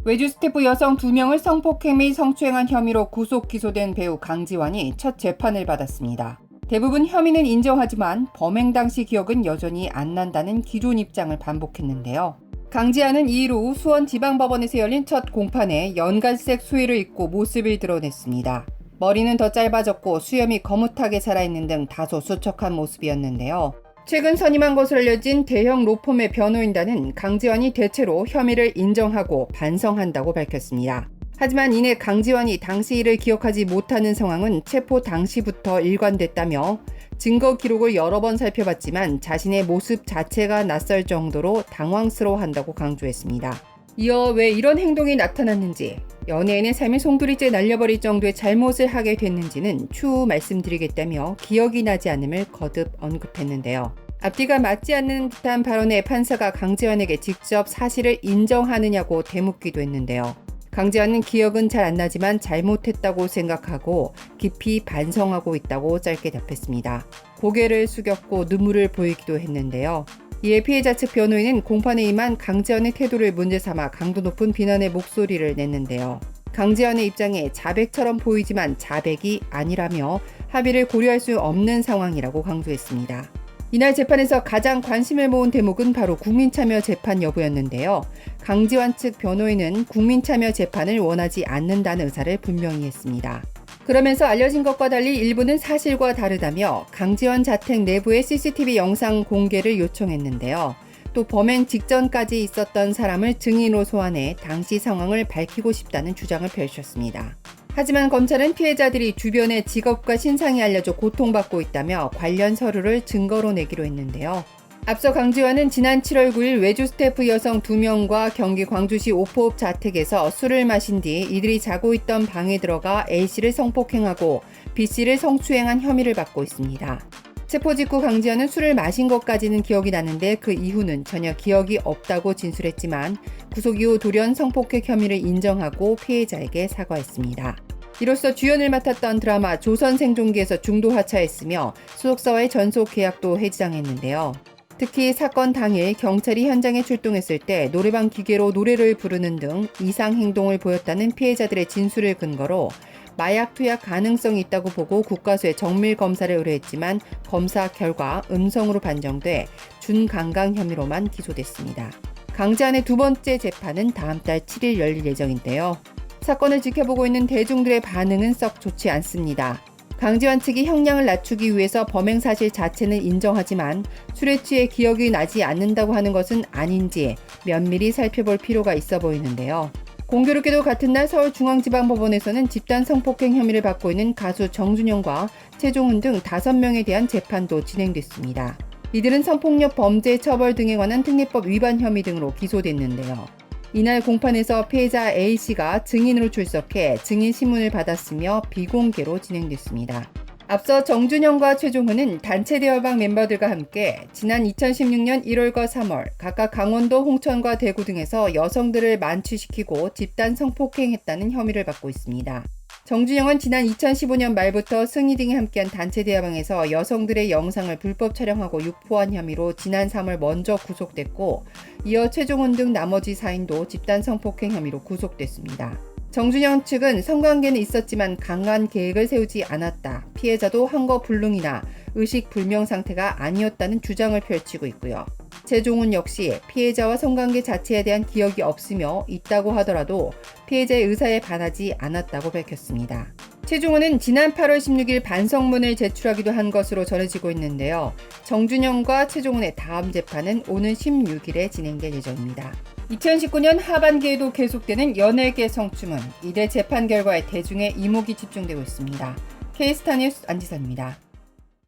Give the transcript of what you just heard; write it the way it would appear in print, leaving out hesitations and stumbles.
외주 스태프 여성 2명을 성폭행 및 성추행한 혐의로 구속 기소된 배우 강지환이 첫 재판을 받았습니다. 대부분 혐의는 인정하지만 범행 당시 기억은 여전히 안 난다는 기존 입장을 반복했는데요. 강지환은 이일 오후 수원지방법원에서 열린 첫 공판에 연갈색 수의를 입고 모습을 드러냈습니다. 머리는 더 짧아졌고 수염이 거뭇하게 살아있는 등 다소 수척한 모습이었는데요. 최근 선임한 것으로 알려진 대형 로펌의 변호인단은 강지환이 대체로 혐의를 인정하고 반성한다고 밝혔습니다. 하지만 이내 강지환이 당시 일을 기억하지 못하는 상황은 체포 당시부터 일관됐다며 증거 기록을 여러 번 살펴봤지만 자신의 모습 자체가 낯설 정도로 당황스러워한다고 강조했습니다. 이어 왜 이런 행동이 나타났는지, 연예인의 삶을 송두리째 날려버릴 정도의 잘못을 하게 됐는지는 추후 말씀드리겠다며 기억이 나지 않음을 거듭 언급했는데요. 앞뒤가 맞지 않는 듯한 발언에 판사가 강지환에게 직접 사실을 인정하느냐고 되묻기도 했는데요. 강지환은 기억은 잘 안 나지만 잘못했다고 생각하고 깊이 반성하고 있다고 짧게 답했습니다. 고개를 숙였고 눈물을 보이기도 했는데요. 이에 피해자 측 변호인은 공판에 임한 강지환의 태도를 문제 삼아 강도 높은 비난의 목소리를 냈는데요. 강지환의 입장에 자백처럼 보이지만 자백이 아니라며 합의를 고려할 수 없는 상황이라고 강조했습니다. 이날 재판에서 가장 관심을 모은 대목은 바로 국민참여 재판 여부였는데요. 강지환 측 변호인은 국민참여 재판을 원하지 않는다는 의사를 분명히 했습니다. 그러면서 알려진 것과 달리 일부는 사실과 다르다며 강지환 자택 내부의 CCTV 영상 공개를 요청했는데요. 또 범행 직전까지 있었던 사람을 증인으로 소환해 당시 상황을 밝히고 싶다는 주장을 펼쳤습니다. 하지만 검찰은 피해자들이 주변의 직업과 신상이 알려져 고통받고 있다며 관련 서류를 증거로 내기로 했는데요. 앞서 강지환은 지난 7월 9일 외주 스태프 여성 2명과 경기 광주시 오포읍 자택에서 술을 마신 뒤 이들이 자고 있던 방에 들어가 A씨를 성폭행하고 B씨를 성추행한 혐의를 받고 있습니다. 체포 직후 강지환은 술을 마신 것까지는 기억이 나는데 그 이후는 전혀 기억이 없다고 진술했지만 구속 이후 돌연 성폭행 혐의를 인정하고 피해자에게 사과했습니다. 이로써 주연을 맡았던 드라마 조선생존기에서 중도 하차했으며 소속사와의 전속 계약도 해지당했는데요. 특히 사건 당일 경찰이 현장에 출동했을 때 노래방 기계로 노래를 부르는 등 이상 행동을 보였다는 피해자들의 진술을 근거로 마약 투약 가능성이 있다고 보고 국과수에 정밀 검사를 의뢰했지만 검사 결과 음성으로 판정돼 준강강 혐의로만 기소됐습니다. 강지환의 두 번째 재판은 다음 달 7일 열릴 예정인데요. 사건을 지켜보고 있는 대중들의 반응은 썩 좋지 않습니다. 강지환 측이 형량을 낮추기 위해서 범행 사실 자체는 인정하지만 술에 취해 기억이 나지 않는다고 하는 것은 아닌지 면밀히 살펴볼 필요가 있어 보이는데요. 공교롭게도 같은 날 서울중앙지방법원에서는 집단 성폭행 혐의를 받고 있는 가수 정준영과 최종훈 등 5명에 대한 재판도 진행됐습니다. 이들은 성폭력 범죄 처벌 등에 관한 특례법 위반 혐의 등으로 기소됐는데요. 이날 공판에서 피해자 A씨가 증인으로 출석해 증인 신문을 받았으며 비공개로 진행됐습니다. 앞서 정준영과 최종훈은 단체 대화방 멤버들과 함께 지난 2016년 1월과 3월 각각 강원도, 홍천과 대구 등에서 여성들을 만취시키고 집단 성폭행했다는 혐의를 받고 있습니다. 정준영은 지난 2015년 말부터 승희 등이 함께한 단체 대화방에서 여성들의 영상을 불법 촬영하고 유포한 혐의로 지난 3월 먼저 구속됐고 이어 최종훈 등 나머지 4인도 집단 성폭행 혐의로 구속됐습니다. 정준영 측은 성관계는 있었지만 강한 계획을 세우지 않았다. 피해자도 환거불능이나 의식불명 상태가 아니었다는 주장을 펼치고 있고요. 최종훈 역시 피해자와 성관계 자체에 대한 기억이 없으며 있다고 하더라도 피해자의 의사에 반하지 않았다고 밝혔습니다. 최종훈은 지난 8월 16일 반성문을 제출하기도 한 것으로 전해지고 있는데요. 정준영과 최종훈의 다음 재판은 오는 16일에 진행될 예정입니다. 2019년 하반기에도 계속되는 연예계 성추문, 이대 재판 결과에 대중의 이목이 집중되고 있습니다. K스타 뉴스 안지선입니다.